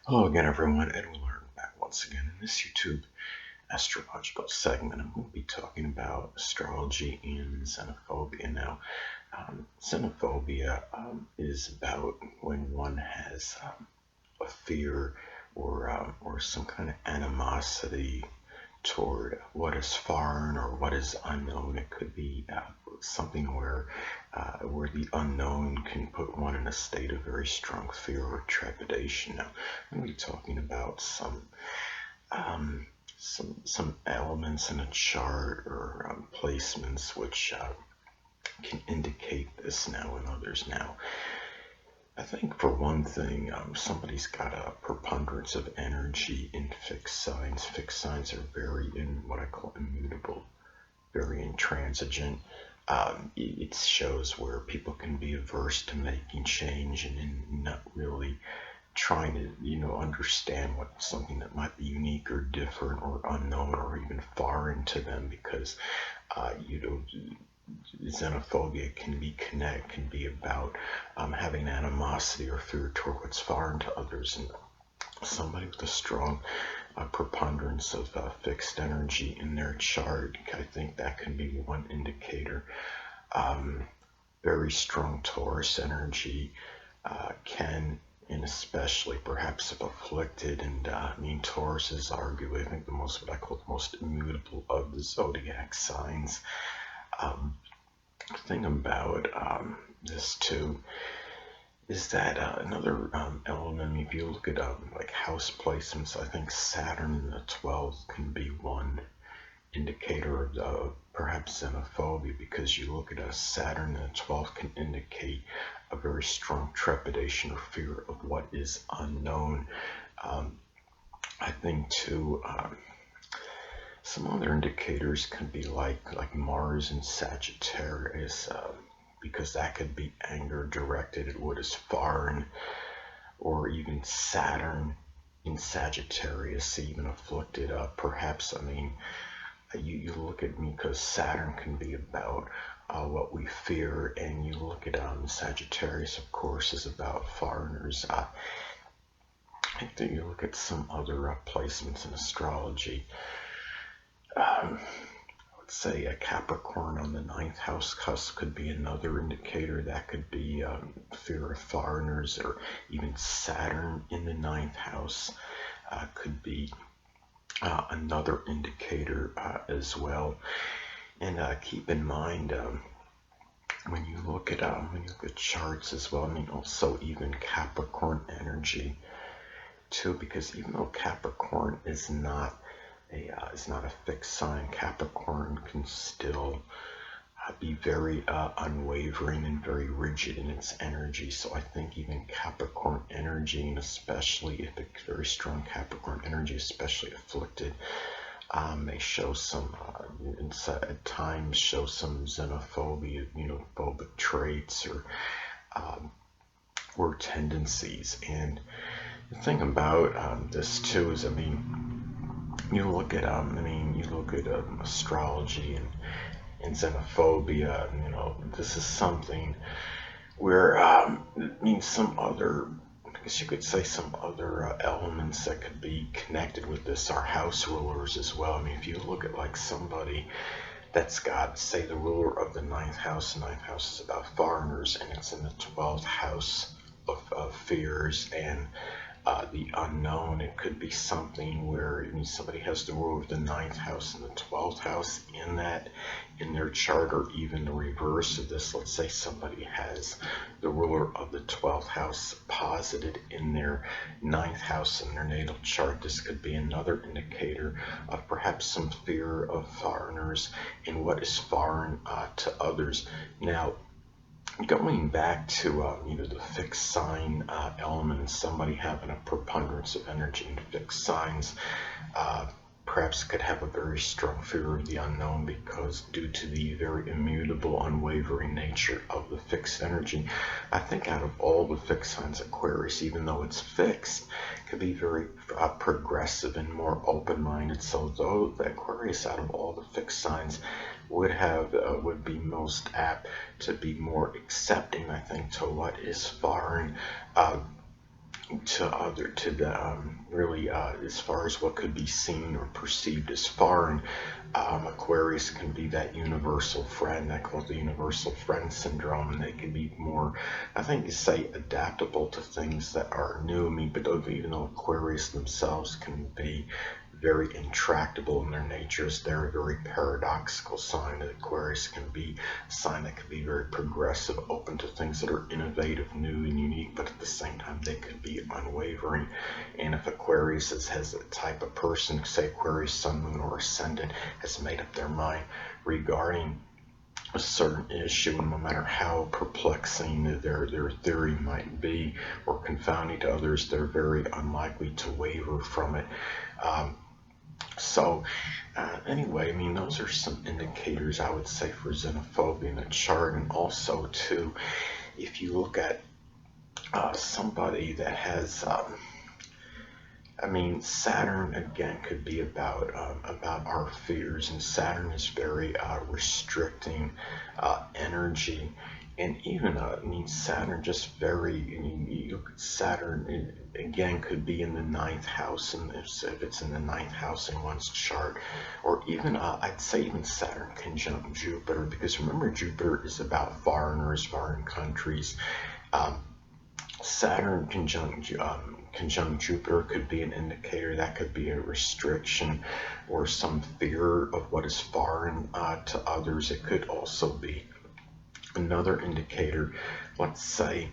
Hello again, everyone. Edwin Learnard back once again in this YouTube astrological segment. I'm going to be talking about astrology and xenophobia. Now, xenophobia is about when one has a fear or some kind of animosity toward what is foreign or what is unknown. It could be something where the unknown can put one in a state of very strong fear or trepidation. Now, I'm going to be talking about um, some elements in a chart or placements which can indicate this now and others now. I think for one thing, somebody's got a preponderance of energy in fixed signs. Fixed signs are very in what I call immutable, very intransigent. It shows where people can be averse to making change and not really trying to, understand what something that might be unique or different or unknown or even foreign to them because, you know, xenophobia can be about having animosity or fear toward what's foreign to others. And somebody with a strong preponderance of fixed energy in their chart, I think that can be one indicator. Very strong Taurus energy can, and especially perhaps if afflicted, and Taurus is arguably, I think, what I call the most immutable of the zodiac signs. The thing about this too is that another element, if you look at like house placements, I think Saturn in the 12th can be one indicator of perhaps xenophobia, because you look at a Saturn in the 12th can indicate a very strong trepidation or fear of what is unknown. I think too, some other indicators can be like Mars and Sagittarius, because that could be anger directed at what is foreign, or even Saturn in Sagittarius, even afflicted. Perhaps, you look at me because Saturn can be about what we fear, and you look at Sagittarius, of course, is about foreigners. I think you look at some other placements in astrology. Let's say a Capricorn on the ninth house cusp could be another indicator. That could be fear of foreigners, or even Saturn in the ninth house could be another indicator as well. And keep in mind, when you look at charts as well, also even Capricorn energy too, because even though Capricorn is not a fixed sign, Capricorn can still be very unwavering and very rigid in its energy. So I think even Capricorn energy, and especially if it's very strong Capricorn energy, especially afflicted, may show some, at times show some xenophobia, phobic traits or tendencies. And the thing about this too is, you look at astrology and xenophobia. This is something where some other, I guess you could say, some other elements that could be connected with this are house rulers as well. If you look at like somebody that's got, say, the ruler of the ninth house is about foreigners, and it's in the 12th house of fears and the unknown. It could be something where somebody has the ruler of the ninth house and the 12th house in their chart, or even the reverse of this. Let's say somebody has the ruler of the 12th house posited in their ninth house in their natal chart. This could be another indicator of perhaps some fear of foreigners and what is foreign to others. Now, going back to the fixed sign element, somebody having a preponderance of energy in fixed signs perhaps could have a very strong fear of the unknown, because due to the very immutable, unwavering nature of the fixed energy. I think out of all the fixed signs, Aquarius, even though it's fixed, could be very progressive and more open-minded. So though the Aquarius, out of all the fixed signs, would be most apt to be more accepting, I think, to what is foreign. really as far as what could be seen or perceived as foreign. Aquarius can be that universal friend. I call it the universal friend syndrome, and they can be more, I think you say, adaptable to things that are new. I mean, but even though Aquarius themselves can be very intractable in their natures, they're a very paradoxical sign. Aquarius can be a sign that can be very progressive, open to things that are innovative, new, and unique, but at the same time they can be unwavering. And if Aquarius has a type of person, say Aquarius Sun, Moon, or Ascendant, has made up their mind regarding a certain issue, and no matter how perplexing their theory might be or confounding to others, they're very unlikely to waver from it. Um, anyway, I mean, those are some indicators I would say for xenophobia in a chart. And also too, if you look at somebody that has I mean, Saturn again could be about our fears, and Saturn is very restricting energy, and even I mean Saturn just very. I mean, you look at Saturn it, again could be in the ninth house, and if it's in the ninth house in one's chart, or even I'd say even Saturn conjunct Jupiter, because remember Jupiter is about foreigners, foreign countries. Um, Saturn conjunct Jupiter could be an indicator. That could be a restriction or some fear of what is foreign to others. It could also be another indicator. Let's say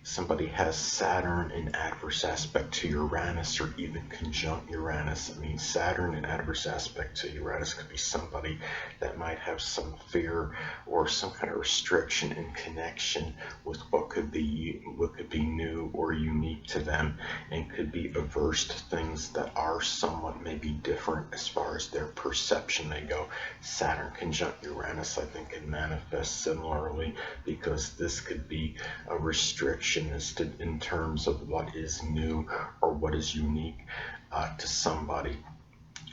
somebody has Saturn in adverse aspect to Uranus, or even conjunct Uranus. I mean, Saturn in adverse aspect to Uranus could be somebody that might have some fear or some kind of restriction in connection with what could be new or unique to them, and could be averse to things that are somewhat maybe different as far as their perception they go. Saturn conjunct Uranus, I think, can manifest similarly, because this could be a restriction in terms of what is new or what is unique to somebody.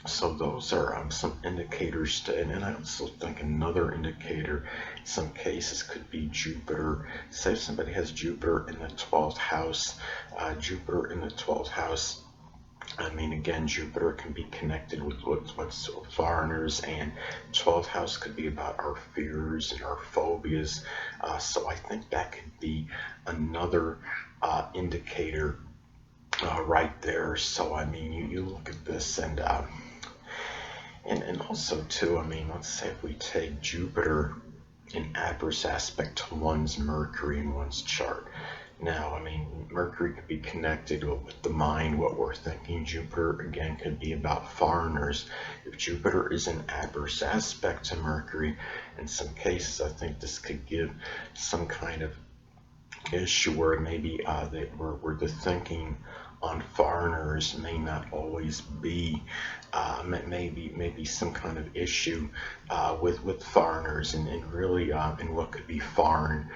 So those are some indicators and I also think another indicator in some cases could be Jupiter. Say if somebody has Jupiter in the 12th house, Jupiter in the 12th house, I mean, again, Jupiter can be connected with what's foreigners, and 12th house could be about our fears and our phobias. So I think that could be another indicator right there. So I mean, you look at this, and also too, I mean, let's say if we take Jupiter in adverse aspect to one's Mercury in one's chart. Now, I mean, Mercury could be connected with the mind, what we're thinking. Jupiter, again, could be about foreigners. If Jupiter is in adverse aspect to Mercury, in some cases, I think this could give some kind of issue where maybe where the thinking on foreigners may not always be maybe some kind of issue with foreigners, and really in what could be foreign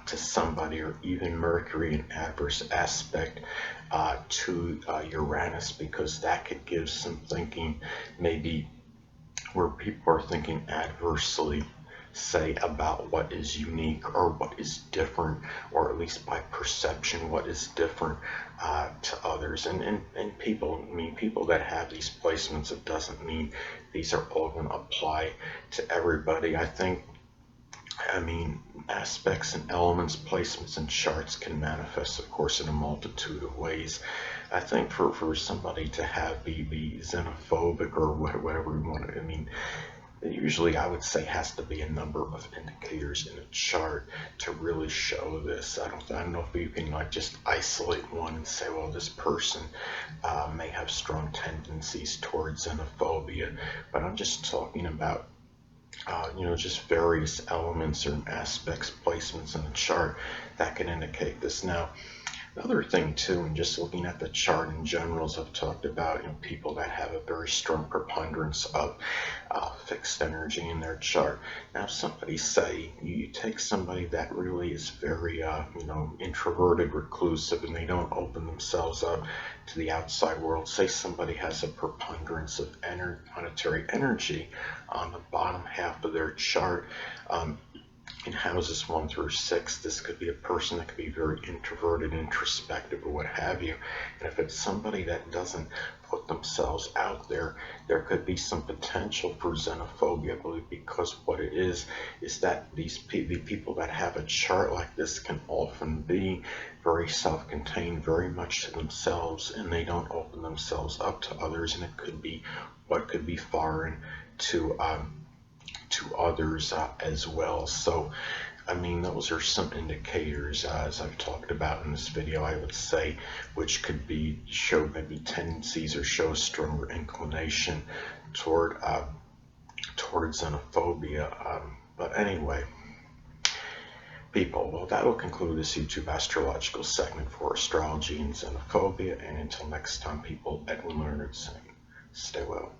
to somebody, or even Mercury in adverse aspect to Uranus, because that could give some thinking maybe where people are thinking adversely, say, about what is unique or what is different, or at least by perception what is different to others. And people, I mean, people that have these placements, it doesn't mean these are all going to apply to everybody. I mean, aspects and elements, placements and charts can manifest, of course, in a multitude of ways. I think for somebody to have be xenophobic or whatever we want to, I mean, usually I would say has to be a number of indicators in a chart to really show this. I don't know if you can like just isolate one and say, well, this person may have strong tendencies towards xenophobia, but I'm just talking about just various elements or aspects, placements in the chart that can indicate this. Now, another thing too, and just looking at the chart in general, as I've talked about, people that have a very strong preponderance of fixed energy in their chart. Now, somebody say you take somebody that really is very, introverted, reclusive, and they don't open themselves up to the outside world. Say somebody has a preponderance of planetary energy on the bottom half of their chart. in houses 1 through 6, this could be a person that could be very introverted, introspective, or what have you. And if it's somebody that doesn't put themselves out there, there could be some potential for xenophobia, I believe, because what it is that the people that have a chart like this can often be very self-contained, very much to themselves, and they don't open themselves up to others, and it could be what could be foreign to others as well. So I mean, those are some indicators, as I've talked about in this video, I would say, which could be show maybe tendencies or show a stronger inclination toward xenophobia. But anyway, people, well, that will conclude this YouTube astrological segment for astrology and xenophobia. And until next time, people, Edwin Learnard saying, stay well.